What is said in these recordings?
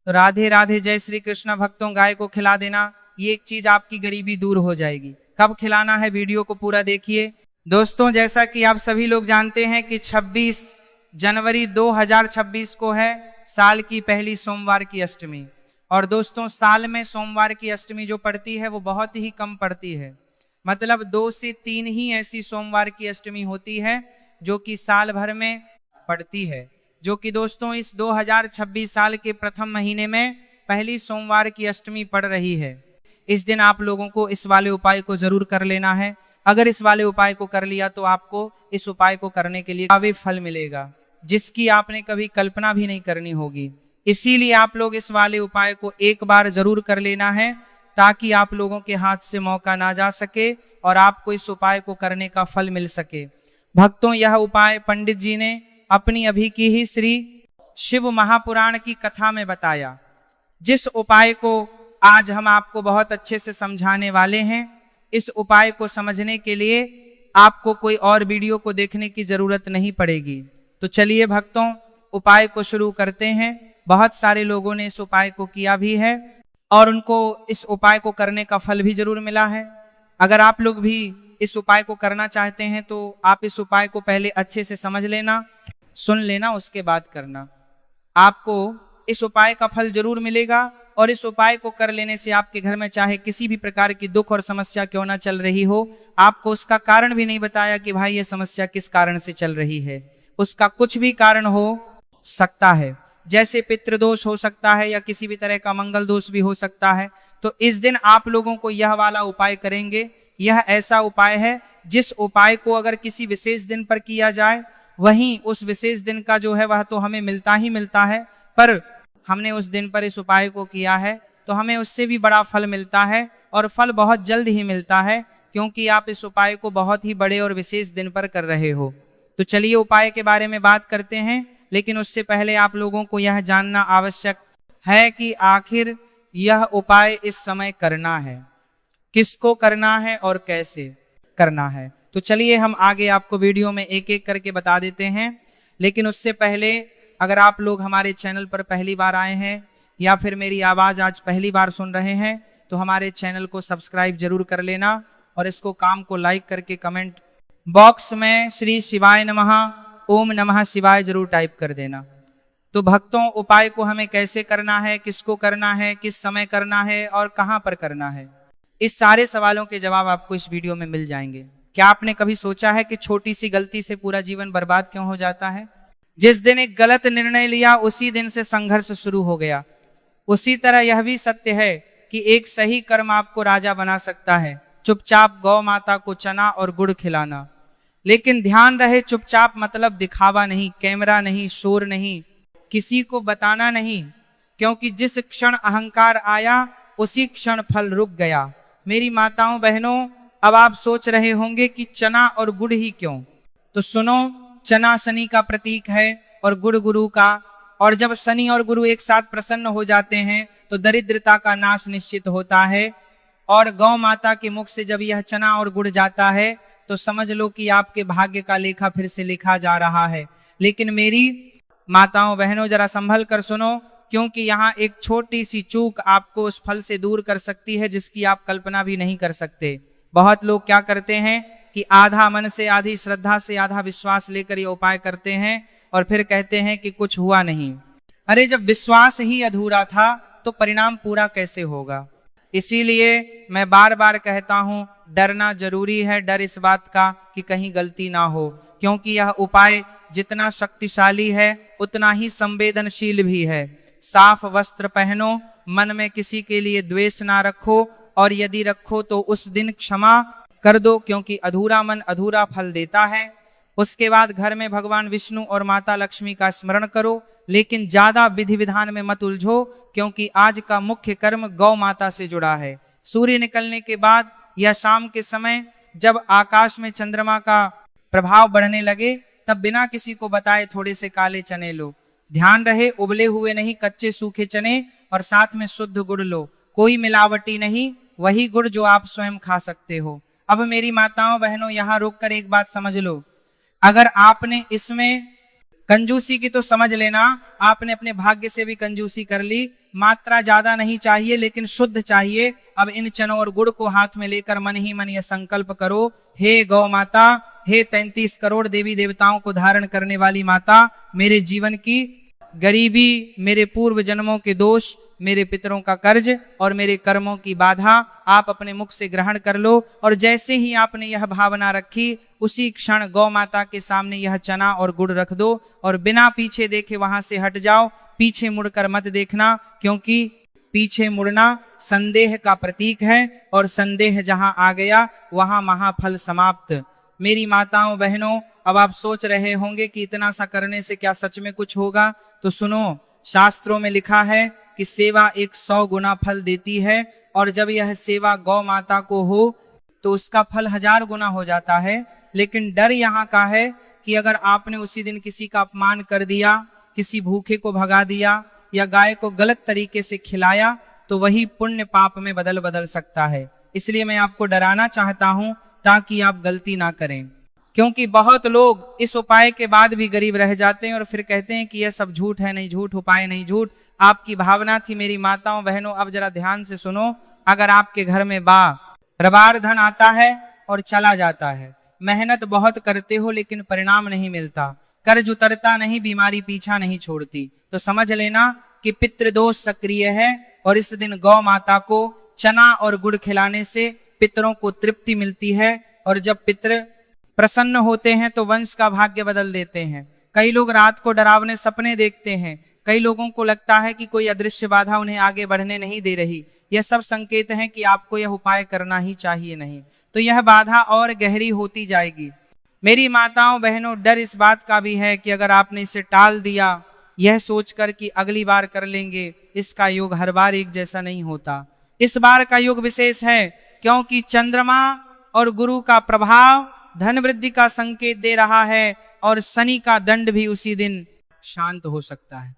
तो राधे राधे, जय श्री कृष्ण। भक्तों, गाय को खिला देना, ये एक चीज आपकी गरीबी दूर हो जाएगी। कब खिलाना है, वीडियो को पूरा देखिए। दोस्तों, जैसा कि आप सभी लोग जानते हैं कि 26 जनवरी 2026 को है साल की पहली सोमवार की अष्टमी। और दोस्तों, साल में सोमवार की अष्टमी जो पड़ती है वो बहुत ही कम पड़ती है। मतलब 2 से 3 ही ऐसी सोमवार की अष्टमी होती है जो कि साल भर में पड़ती है, जो कि दोस्तों इस 2026 साल के प्रथम महीने में पहली सोमवार की अष्टमी पड़ रही है। इस दिन आप लोगों को इस वाले उपाय को जरूर कर लेना है। अगर इस वाले उपाय को कर लिया तो आपको इस उपाय को करने के लिए काफी फल मिलेगा, जिसकी आपने कभी कल्पना भी नहीं करनी होगी। इसीलिए आप लोग इस वाले उपाय को एक बार जरूर कर लेना है, ताकि आप लोगों के हाथ से मौका ना जा सके और आपको इस उपाय को करने का फल मिल सके। भक्तों, यह उपाय पंडित जी ने अपनी अभी की ही श्री शिव महापुराण की कथा में बताया, जिस उपाय को आज हम आपको बहुत अच्छे से समझाने वाले हैं। इस उपाय को समझने के लिए आपको कोई और वीडियो को देखने की जरूरत नहीं पड़ेगी। तो चलिए भक्तों, उपाय को शुरू करते हैं। बहुत सारे लोगों ने इस उपाय को किया भी है और उनको इस उपाय को करने का फल भी जरूर मिला है। अगर आप लोग भी इस उपाय को करना चाहते हैं तो आप इस उपाय को पहले अच्छे से समझ लेना, सुन लेना, उसके बाद करना। आपको इस उपाय का फल जरूर मिलेगा और इस उपाय को कर लेने से आपके घर में चाहे किसी भी प्रकार की दुख और समस्या क्यों ना चल रही हो, आपको उसका कारण भी नहीं बताया कि भाई ये समस्या किस कारण से चल रही है। उसका कुछ भी कारण हो सकता है, जैसे पितृदोष हो सकता है या किसी भी तरह का मंगल दोष भी हो सकता है। तो इस दिन आप लोगों को यह वाला उपाय करेंगे। यह ऐसा उपाय है जिस उपाय को अगर किसी विशेष दिन पर किया जाए, वहीं उस विशेष दिन का जो है वह तो हमें मिलता ही मिलता है, पर हमने उस दिन पर इस उपाय को किया है तो हमें उससे भी बड़ा फल मिलता है और फल बहुत जल्द ही मिलता है, क्योंकि आप इस उपाय को बहुत ही बड़े और विशेष दिन पर कर रहे हो। तो चलिए उपाय के बारे में बात करते हैं, लेकिन उससे पहले आप लोगों को यह जानना आवश्यक है कि आखिर यह उपाय इस समय करना है, किसको करना है और कैसे करना है। तो चलिए हम आगे आपको वीडियो में एक एक करके बता देते हैं। लेकिन उससे पहले अगर आप लोग हमारे चैनल पर पहली बार आए हैं या फिर मेरी आवाज़ आज पहली बार सुन रहे हैं तो हमारे चैनल को सब्सक्राइब जरूर कर लेना और इसको काम को लाइक करके कमेंट बॉक्स में श्री शिवाय नमः, ओम नमः शिवाय जरूर टाइप कर देना। तो भक्तों, उपाय को हमें कैसे करना है, किसको करना है, किस समय करना है और कहां पर करना है, इस सारे सवालों के जवाब आपको इस वीडियो में मिल जाएंगे। क्या आपने कभी सोचा है कि छोटी सी गलती से पूरा जीवन बर्बाद क्यों हो जाता है? जिस दिन एक गलत निर्णय लिया उसी दिन से संघर्ष शुरू हो गया। उसी तरह यह भी सत्य है कि एक सही कर्म आपको राजा बना सकता है। चुपचाप गौ माता को चना और गुड़ खिलाना। लेकिन ध्यान रहे, चुपचाप मतलब दिखावा नहीं, कैमरा नहीं, शोर नहीं, किसी को बताना नहीं, क्योंकि जिस क्षण अहंकार आया उसी क्षण फल रुक गया। मेरी माताओं बहनों, अब आप सोच रहे होंगे कि चना और गुड़ ही क्यों? तो सुनो, चना शनि का प्रतीक है और गुड़ गुरु का, और जब शनि और गुरु एक साथ प्रसन्न हो जाते हैं तो दरिद्रता का नाश निश्चित होता है। और गौ माता के मुख से जब यह चना और गुड़ जाता है तो समझ लो कि आपके भाग्य का लेखा फिर से लिखा जा रहा है। लेकिन मेरी माताओं बहनों, जरा संभल कर सुनो, क्योंकि यहाँ एक छोटी सी चूक आपको उस फल से दूर कर सकती है जिसकी आप कल्पना भी नहीं कर सकते। बहुत लोग क्या करते हैं कि आधा मन से, आधी श्रद्धा से, आधा विश्वास लेकर ये उपाय करते हैं और फिर कहते हैं कि कुछ हुआ नहीं। अरे, जब विश्वास ही अधूरा था तो परिणाम पूरा कैसे होगा? इसीलिए मैं बार बार कहता हूं, डरना जरूरी है। डर इस बात का कि कहीं गलती ना हो, क्योंकि यह उपाय जितना शक्तिशाली है उतना ही संवेदनशील भी है। साफ वस्त्र पहनो, मन में किसी के लिए द्वेष ना रखो, और यदि रखो तो उस दिन क्षमा कर दो, क्योंकि अधूरा मन अधूरा फल देता है। उसके बाद घर में भगवान विष्णु और माता लक्ष्मी का स्मरण करो, लेकिन ज्यादा विधि विधान में मत उलझो, क्योंकि आज का मुख्य कर्म गौ माता से जुड़ा है। सूर्य निकलने के बाद या शाम के समय जब आकाश में चंद्रमा का प्रभाव बढ़ने लगे, तब बिना किसी को बताए थोड़े से काले चने लो। ध्यान रहे, उबले हुए नहीं, कच्चे सूखे चने, और साथ में शुद्ध गुड़ लो। कोई मिलावटी नहीं, वही गुड़ जो आप स्वयं खा सकते हो। अब मेरी माताओं बहनों, यहाँ रोककर एक बात समझ लो, अगर आपने इसमें कंजूसी की तो समझ लेना, आपने अपने भाग्य से भी कंजूसी कर ली। मात्रा ज्यादा नहीं चाहिए लेकिन शुद्ध चाहिए। अब इन चनों और गुड़ को हाथ में लेकर मन ही मन यह संकल्प करो, हे गौ माता, हे 33 करोड़ देवी देवताओं को धारण करने वाली माता, मेरे जीवन की गरीबी, मेरे पूर्व जन्मों के दोष, मेरे पितरों का कर्ज और मेरे कर्मों की बाधा आप अपने मुख से ग्रहण कर लो। और जैसे ही आपने यह भावना रखी, उसी क्षण गौ माता के सामने यह चना और गुड़ रख दो और बिना पीछे देखे वहां से हट जाओ। पीछे मुड़कर मत देखना, क्योंकि पीछे मुड़ना संदेह का प्रतीक है और संदेह जहां आ गया वहां महाफल समाप्त। मेरी माताओं बहनों, अब आप सोच रहे होंगे कि इतना सा करने से क्या सच में कुछ होगा? तो सुनो, शास्त्रों में लिखा है कि सेवा 100 गुना फल देती है, और जब यह सेवा गौ माता को हो तो उसका फल 1000 गुना हो जाता है। लेकिन डर यहाँ का है कि अगर आपने उसी दिन किसी का अपमान कर दिया, किसी भूखे को भगा दिया या गाय को गलत तरीके से खिलाया, तो वही पुण्य पाप में बदल सकता है। इसलिए मैं आपको डराना चाहता हूं ताकि आप गलती ना करें, क्योंकि बहुत लोग इस उपाय के बाद भी गरीब रह जाते हैं और फिर कहते हैं कि यह सब झूठ है। नहीं झूठ, उपाय नहीं झूठ, आपकी भावना थी। मेरी माताओं बहनों, अब जरा ध्यान से सुनो। अगर आपके घर में रबार धन आता है और चला जाता है, मेहनत बहुत करते हो लेकिन परिणाम नहीं मिलता, कर्ज उतरता नहीं, बीमारी पीछा नहीं छोड़ती, तो समझ लेना कि पितृदोष सक्रिय है। और इस दिन गौ माता को चना और गुड़ खिलाने से पितरों को तृप्ति मिलती है, और जब पितर प्रसन्न होते हैं तो वंश का भाग्य बदल देते हैं। कई लोग रात को डरावने सपने देखते हैं, कई लोगों को लगता है कि कोई अदृश्य बाधा उन्हें आगे बढ़ने नहीं दे रही। यह सब संकेत हैं कि आपको यह उपाय करना ही चाहिए, नहीं तो यह बाधा और गहरी होती जाएगी। मेरी माताओं बहनों, डर इस बात का भी है कि अगर आपने इसे टाल दिया यह सोचकर कि अगली बार कर लेंगे, इसका योग हर बार एक जैसा नहीं होता। इस बार का योग विशेष है क्योंकि चंद्रमा और गुरु का प्रभाव धन वृद्धि का संकेत दे रहा है, और शनि का दंड भी उसी दिन शांत हो सकता है।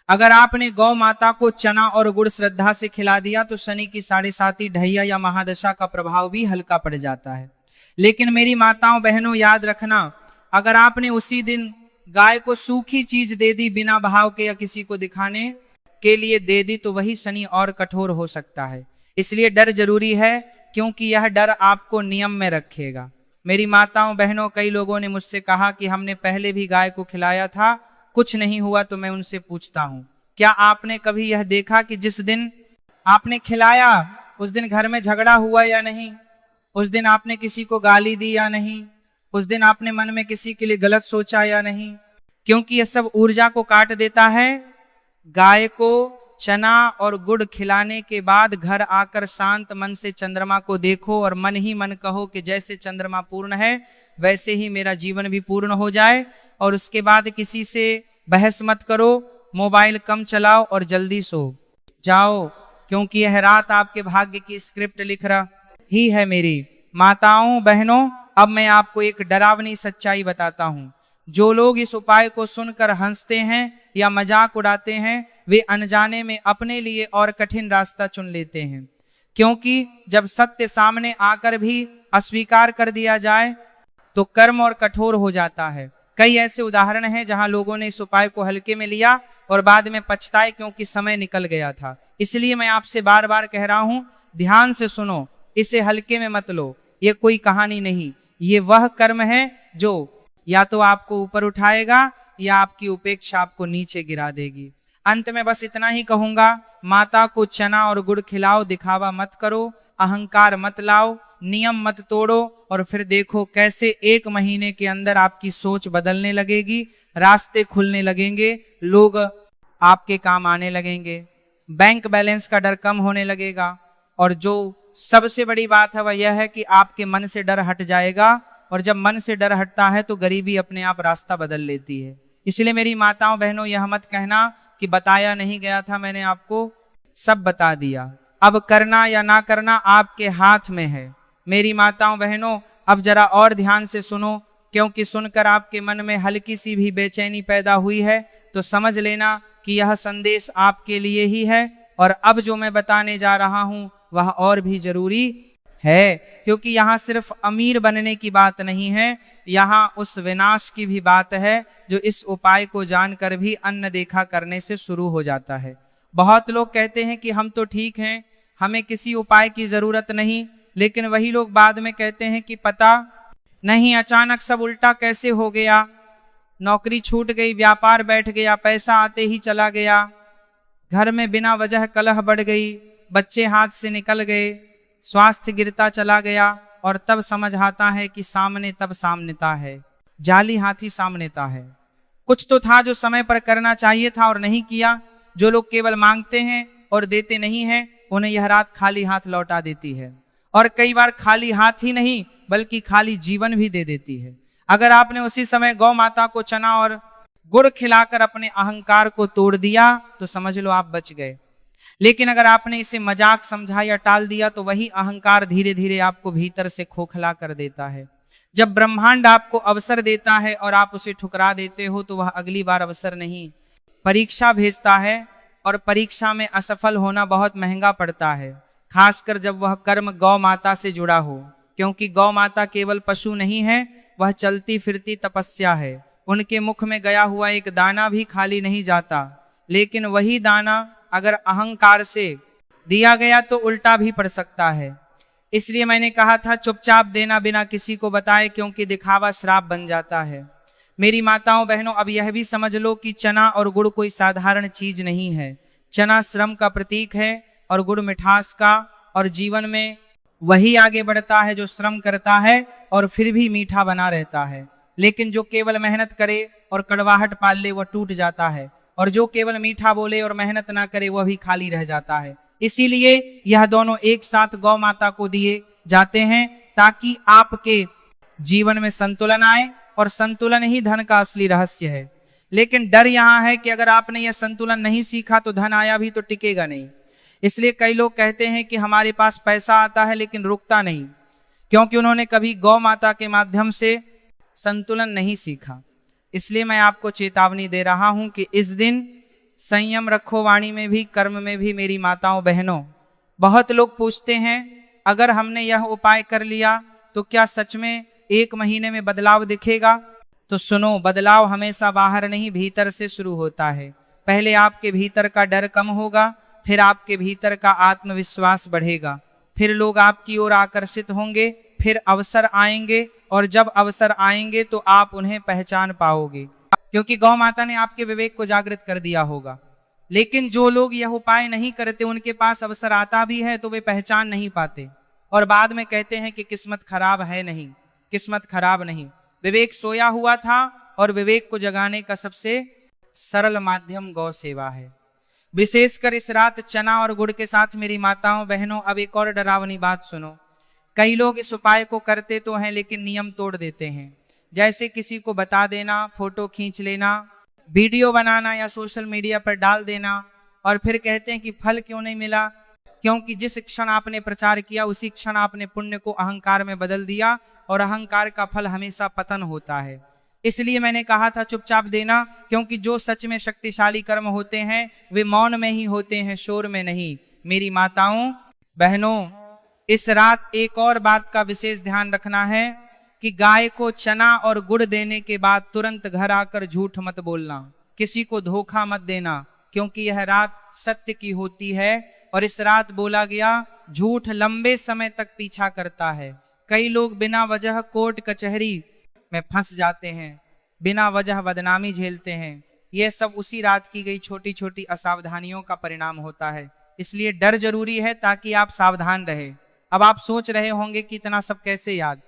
अगर आपने गौ माता को चना और गुड़ श्रद्धा से खिला दिया तो शनि की 7.5 ढैया या महादशा का प्रभाव भी हल्का पड़ जाता है। लेकिन मेरी माताओं बहनों, याद रखना, अगर आपने उसी दिन गाय को सूखी चीज दे दी बिना भाव के या किसी को दिखाने के लिए दे दी, तो वही शनि और कठोर हो सकता है। इसलिए डर जरूरी है, क्योंकि यह डर आपको नियम में रखेगा। मेरी माताओं बहनों, कई लोगों ने मुझसे कहा कि हमने पहले भी गाय को खिलाया था, कुछ नहीं हुआ। तो मैं उनसे पूछता हूं, क्या आपने कभी यह देखा कि जिस दिन आपने खिलाया उस दिन घर में झगड़ा हुआ या नहीं? उस दिन आपने किसी को गाली दी या नहीं? उस दिन आपने मन में किसी के लिए गलत सोचा या नहीं? क्योंकि यह सब ऊर्जा को काट देता है। गाय को चना और गुड़ खिलाने के बाद घर आकर शांत मन से चंद्रमा को देखो और मन ही मन कहो कि जैसे चंद्रमा पूर्ण है वैसे ही मेरा जीवन भी पूर्ण हो जाए। और उसके बाद किसी से बहस मत करो, मोबाइल कम चलाओ और जल्दी सो जाओ, क्योंकि यह रात आपके भाग्य की स्क्रिप्ट लिख रहा ही है। मेरी माताओं बहनों, अब मैं आपको एक डरावनी सच्चाई बताता हूं। जो लोग इस उपाय को सुनकर हंसते हैं या मजाक उड़ाते हैं, वे अनजाने में अपने लिए और कठिन रास्ता चुन लेते हैं, क्योंकि जब सत्य सामने आकर भी अस्वीकार कर दिया जाए तो कर्म और कठोर हो जाता है। कई ऐसे उदाहरण हैं जहां लोगों ने इस उपाय को हल्के में लिया और बाद में पछताए क्योंकि समय निकल गया था। इसलिए मैं आपसे बार बार कह रहा हूं, ध्यान से सुनो, इसे हल्के में मत लो। ये कोई कहानी नहीं, ये वह कर्म है जो या तो आपको ऊपर उठाएगा या आपकी उपेक्षा आपको नीचे गिरा देगी। अंत में बस इतना ही कहूंगा, माता को चना और गुड़ खिलाओ, दिखावा मत करो, अहंकार मत लाओ, नियम मत तोड़ो, और फिर देखो कैसे 1 महीने के अंदर आपकी सोच बदलने लगेगी, रास्ते खुलने लगेंगे, लोग आपके काम आने लगेंगे, बैंक बैलेंस का डर कम होने लगेगा, और जो सबसे बड़ी बात है वह यह है कि आपके मन से डर हट जाएगा। और जब मन से डर हटता है तो गरीबी अपने आप रास्ता बदल लेती है। इसलिए मेरी माताओं बहनों, यह मत कहना कि बताया नहीं गया था, मैंने आपको सब बता दिया। अब करना या ना करना आपके हाथ में है। मेरी माताओं बहनों, अब जरा और ध्यान से सुनो, क्योंकि सुनकर आपके मन में हल्की सी भी बेचैनी पैदा हुई है तो समझ लेना कि यह संदेश आपके लिए ही है। और अब जो मैं बताने जा रहा हूं वह और भी जरूरी है, क्योंकि यहाँ सिर्फ अमीर बनने की बात नहीं है, यहाँ उस विनाश की भी बात है जो इस उपाय को जानकर भी अन्न देखा करने से शुरू हो जाता है। बहुत लोग कहते हैं कि हम तो ठीक हैं, हमें किसी उपाय की जरूरत नहीं, लेकिन वही लोग बाद में कहते हैं कि पता नहीं अचानक सब उल्टा कैसे हो गया, नौकरी छूट गई, व्यापार बैठ गया, पैसा आते ही चला गया, घर में बिना वजह कलह बढ़ गई, बच्चे हाथ से निकल गए, स्वास्थ्य गिरता चला गया, और तब समझ आता है कि सामने तब सामनेता है, जाली हाथी सामनेता है। कुछ तो था जो समय पर करना चाहिए था और नहीं किया। जो लोग केवल मांगते हैं और देते नहीं हैं, उन्हें यह रात खाली हाथ लौटा देती है, और कई बार खाली हाथ ही नहीं बल्कि खाली जीवन भी दे देती है। अगर आपने उसी समय गौ माता को चना और गुड़ खिलाकर अपने अहंकार को तोड़ दिया तो समझ लो आप बच गए, लेकिन अगर आपने इसे मजाक समझा या टाल दिया तो वही अहंकार धीरे धीरे आपको भीतर से खोखला कर देता है। जब ब्रह्मांड आपको अवसर देता है और आप उसे ठुकरा देते हो तो वह अगली बार अवसर नहीं, परीक्षा भेजता है, और परीक्षा में असफल होना बहुत महंगा पड़ता है, खासकर जब वह कर्म गौ माता से जुड़ा हो, क्योंकि गौ माता केवल पशु नहीं है, वह चलती फिरती तपस्या है। उनके मुख में गया हुआ एक दाना भी खाली नहीं जाता, लेकिन वही दाना अगर अहंकार से दिया गया तो उल्टा भी पड़ सकता है। इसलिए मैंने कहा था चुपचाप देना बिना किसी को बताए, क्योंकि दिखावा श्राप बन जाता है। मेरी माताओं बहनों, अब यह भी समझ लो कि चना और गुड़ कोई साधारण चीज नहीं है। चना श्रम का प्रतीक है और गुड़ मिठास का, और जीवन में वही आगे बढ़ता है जो श्रम करता है और फिर भी मीठा बना रहता है। लेकिन जो केवल मेहनत करे और कड़वाहट पाल ले वह टूट जाता है, और जो केवल मीठा बोले और मेहनत ना करे वह भी खाली रह जाता है। इसीलिए यह दोनों एक साथ गौ माता को दिए जाते हैं ताकि आपके जीवन में संतुलन आए, और संतुलन ही धन का असली रहस्य है। लेकिन डर यहाँ है कि अगर आपने यह संतुलन नहीं सीखा तो धन आया भी तो टिकेगा नहीं। इसलिए कई लोग कहते हैं कि हमारे पास पैसा आता है लेकिन रुकता नहीं, क्योंकि उन्होंने कभी गौ माता के माध्यम से संतुलन नहीं सीखा। इसलिए मैं आपको चेतावनी दे रहा हूं कि इस दिन संयम रखो, वाणी में भी कर्म में भी मेरी माताओं बहनों। बहुत लोग पूछते हैं अगर हमने यह उपाय कर लिया तो क्या सच में 1 महीने में बदलाव दिखेगा? तो सुनो, बदलाव हमेशा बाहर नहीं भीतर से शुरू होता है। पहले आपके भीतर का डर कम होगा, फिर आपके भीतर का आत्मविश्वास बढ़ेगा, फिर लोग आपकी ओर आकर्षित होंगे, फिर अवसर आएंगे, और जब अवसर आएंगे तो आप उन्हें पहचान पाओगे, क्योंकि गौ माता ने आपके विवेक को जागृत कर दिया होगा। लेकिन जो लोग यह उपाय नहीं करते, उनके पास अवसर आता भी है तो वे पहचान नहीं पाते, और बाद में कहते हैं कि किस्मत खराब है। नहीं, किस्मत खराब नहीं, विवेक सोया हुआ था, और विवेक को जगाने का सबसे सरल माध्यम गौ सेवा है। विशेषकर इस रात चना और गुड़ के साथ मेरी माताओं बहनों, अब एक और डरावनी बात सुनो। कई लोग इस उपाय को करते तो हैं लेकिन नियम तोड़ देते हैं, जैसे किसी को बता देना, फोटो खींच लेना, वीडियो बनाना या सोशल मीडिया पर डाल देना, और फिर कहते हैं कि फल क्यों नहीं मिला, क्योंकि जिस क्षण आपने प्रचार किया उसी क्षण आपने पुण्य को अहंकार में बदल दिया, और अहंकार का फल हमेशा पतन होता है। इसलिए मैंने कहा था चुपचाप देना, क्योंकि जो सच में शक्तिशाली कर्म होते हैं वे मौन में ही होते हैं, शोर में नहीं। मेरी माताओं बहनों, इस रात एक और बात का विशेष ध्यान रखना है कि गाय को चना और गुड़ देने के बाद तुरंत घर आकर झूठ मत बोलना, किसी को धोखा मत देना, क्योंकि यह रात सत्य की होती है, और इस रात बोला गया झूठ लंबे समय तक पीछा करता है। कई लोग बिना वजह कोर्ट कचहरी में फंस जाते हैं, बिना वजह बदनामी झेलते हैं। यह सब उसी रात की गई छोटी छोटी असावधानियों का परिणाम होता है। इसलिए डर जरूरी है ताकि आप सावधान रहे। अब आप सोच रहे होंगे कि इतना सब कैसे याद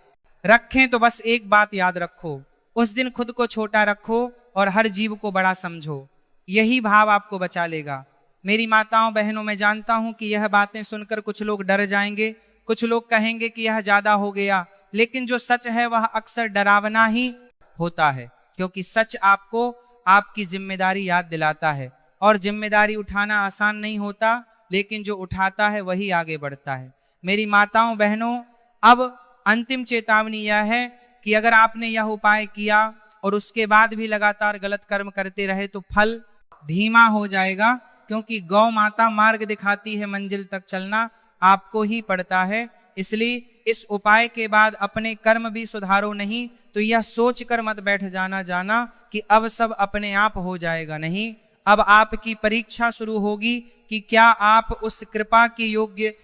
रखें, तो बस एक बात याद रखो, उस दिन खुद को छोटा रखो और हर जीव को बड़ा समझो। यही भाव आपको बचा लेगा। मेरी माताओं बहनों, मैं जानता हूं कि यह बातें सुनकर कुछ लोग डर जाएंगे, कुछ लोग कहेंगे कि यह ज्यादा हो गया, लेकिन जो सच है वह अक्सर डरावना ही होता है, क्योंकि सच आपको आपकी जिम्मेदारी याद दिलाता है, और जिम्मेदारी उठाना आसान नहीं होता, लेकिन जो उठाता है वही आगे बढ़ता है। मेरी माताओं बहनों, अब अंतिम चेतावनी यह है कि अगर आपने यह उपाय किया और उसके बाद भी लगातार गलत कर्म करते रहे तो फल धीमा हो जाएगा, क्योंकि गौ माता मार्ग दिखाती है, मंजिल तक चलना आपको ही पड़ता है। इसलिए इस उपाय के बाद अपने कर्म भी सुधारो नहीं तो यह सोचकर मत बैठ जाना कि अब सब अपने आप हो जाएगा। नहीं, अब आपकी परीक्षा शुरू होगी कि क्या आप उस कृपा के योग्य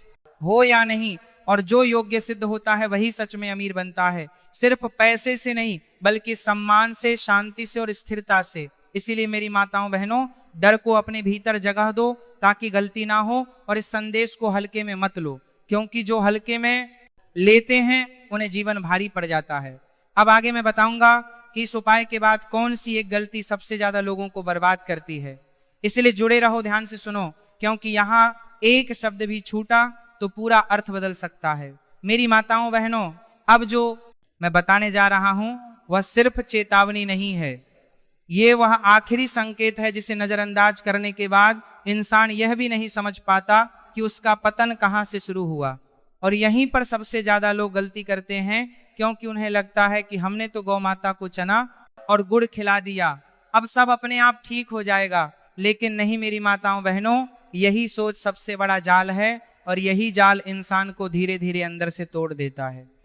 हो या नहीं। और जो योग्य सिद्ध होता है वही सच में अमीर बनता है, सिर्फ पैसे से नहीं बल्कि सम्मान से, शांति से और स्थिरता से। इसीलिए मेरी माताओं बहनों, डर को अपने भीतर जगह दो ताकि गलती ना हो, और इस संदेश को हल्के में मत लो, क्योंकि जो हल्के में लेते हैं उन्हें जीवन भारी पड़ जाता है। अब आगे मैं बताऊंगा कि इस उपाय के बाद कौन सी एक गलती सबसे ज्यादा लोगों को बर्बाद करती है। इसलिए जुड़े रहो, ध्यान से सुनो, क्योंकि यहाँ एक शब्द भी छूटा तो पूरा अर्थ बदल सकता है। मेरी माताओं बहनों, अब जो मैं बताने जा रहा हूं वह सिर्फ चेतावनी नहीं है, ये वह आखिरी संकेत है जिसे नजरअंदाज करने के बाद इंसान यह भी नहीं समझ पाता कि उसका पतन कहां से शुरू हुआ। और यहीं पर सबसे ज्यादा लोग गलती करते हैं, क्योंकि उन्हें लगता है कि हमने तो गौ माता को चना और गुड़ खिला दिया, अब सब अपने आप ठीक हो जाएगा। लेकिन नहीं मेरी माताओं बहनों, यही सोच सबसे बड़ा जाल है, और यही जाल इंसान को धीरे धीरे अंदर से तोड़ देता है।